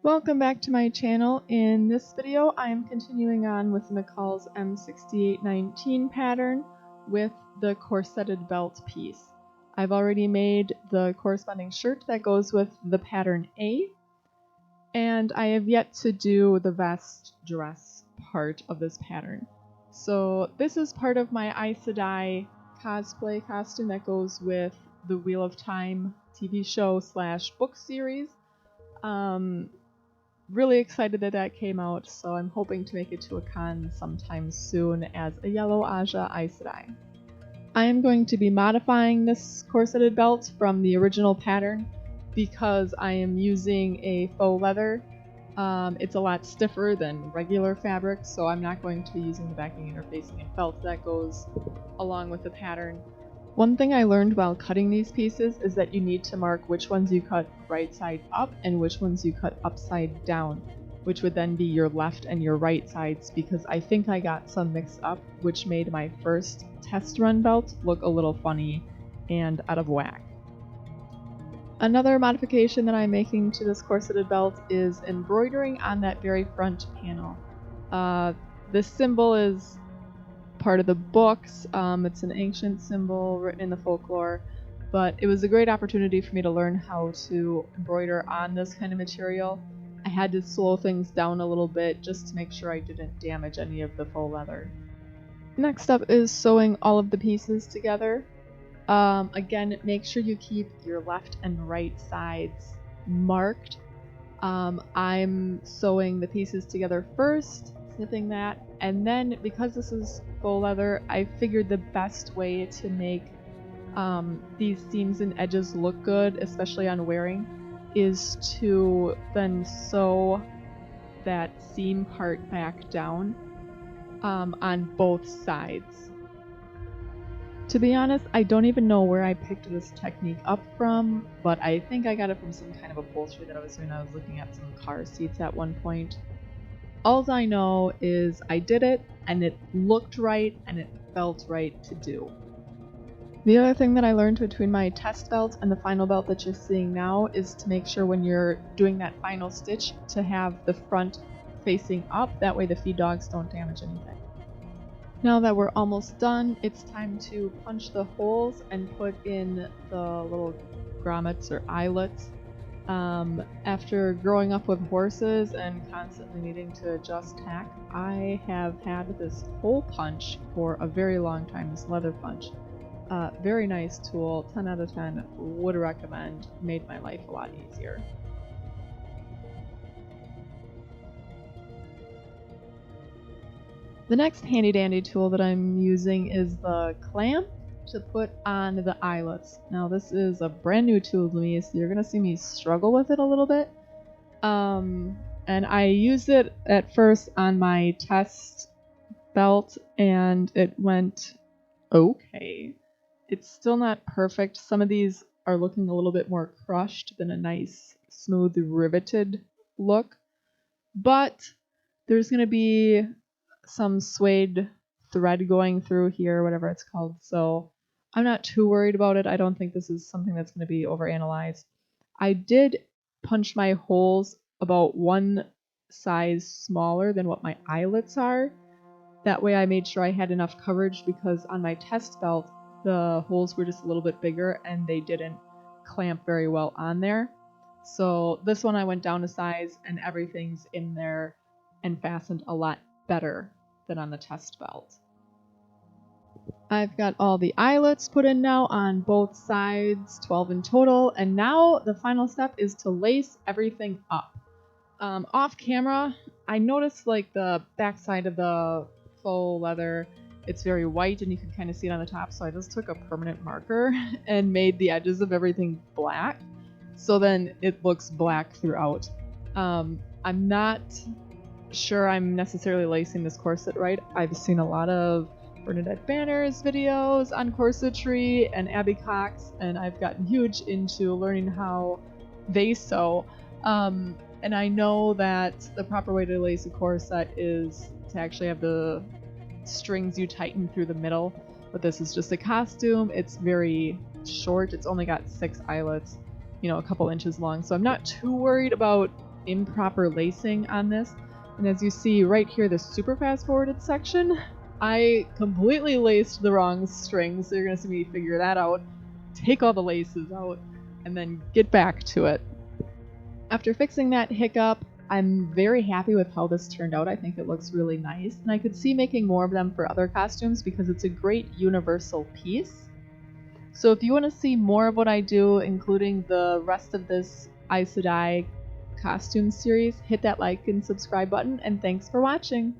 Welcome back to my channel. In this video, I am continuing on with McCall's M6819 pattern with the corseted belt piece. I've already made the corresponding shirt that goes with the pattern A, and I have yet to do the vest dress part of this pattern. So this is part of my Aes Sedai Cosplay costume that goes with the Wheel of Time TV show / book series. Really excited that that came out, so I'm hoping to make it to a con sometime soon as a yellow Aja Aes Sedai. I am going to be modifying this corseted belt from the original pattern because I am using a faux leather. It's a lot stiffer than regular fabric, so I'm not going to be using the backing interfacing and felt that goes along with the pattern. One thing I learned while cutting these pieces is that you need to mark which ones you cut right side up and which ones you cut upside down, which would then be your left and your right sides, because I think I got some mixed up, which made my first test run belt look a little funny and out of whack. Another modification that I'm making to this corseted belt is embroidering on that very front panel. This symbol is part of the books. It's an ancient symbol written in the folklore, but it was a great opportunity for me to learn how to embroider on this kind of material. I had to slow things down a little bit just to make sure I didn't damage any of the faux leather. Next up is sewing all of the pieces together. Again, make sure you keep your left and right sides marked. I'm sewing the pieces together first, snipping that, and then because this is faux leather, I figured the best way to make these seams and edges look good, especially on wearing, is to then sew that seam part back down on both sides. To be honest, I don't even know where I picked this technique up from, but I think I got it from some kind of upholstery that I was doing. I was looking at some car seats at one point. All I know is I did it, and it looked right, and it felt right to do. The other thing that I learned between my test belt and the final belt that you're seeing now is to make sure when you're doing that final stitch to have the front facing up, that way the feed dogs don't damage anything. Now that we're almost done, it's time to punch the holes and put in the little grommets or eyelets. After growing up with horses and constantly needing to adjust tack, I have had this hole punch for a very long time, this leather punch. Very nice tool, 10 out of 10, would recommend, made my life a lot easier. The next handy dandy tool that I'm using is the clamp to put on the eyelets. Now this is a brand new tool to me, so you're gonna see me struggle with it a little bit. And I used it at first on my test belt and it went okay. It's still not perfect. Some of these are looking a little bit more crushed than a nice smooth riveted look, but there's gonna be some suede thread going through here, whatever it's called, so I'm not too worried about it. I don't think this is something that's going to be overanalyzed. I did punch my holes about one size smaller than what my eyelets are. That way I made sure I had enough coverage, because on my test belt the holes were just a little bit bigger and they didn't clamp very well on there. So this one I went down a size and everything's in there and fastened a lot better than on the test belt. I've got all the eyelets put in now on both sides, 12 in total, and now the final step is to lace everything up. Off camera, I noticed like the backside of the faux leather, it's very white and you can kind of see it on the top, so I just took a permanent marker and made the edges of everything black, so then it looks black throughout. I'm not sure I'm necessarily lacing this corset right. I've seen a lot of Bernadette Banner's videos on corsetry and Abby Cox, and I've gotten huge into learning how they sew. And I know that the proper way to lace a corset is to actually have the strings you tighten through the middle, but this is just a costume. It's very short. It's only got 6 eyelets, you know, a couple inches long, so I'm not too worried about improper lacing on this. And as you see right here, the super fast forwarded section, I completely laced the wrong strings. So you're going to see me figure that out, take all the laces out, and then get back to it. After fixing that hiccup, I'm very happy with how this turned out. I think it looks really nice, and I could see making more of them for other costumes because it's a great universal piece. So if you want to see more of what I do, including the rest of this Aes Sedai costume series, hit that like and subscribe button, and thanks for watching!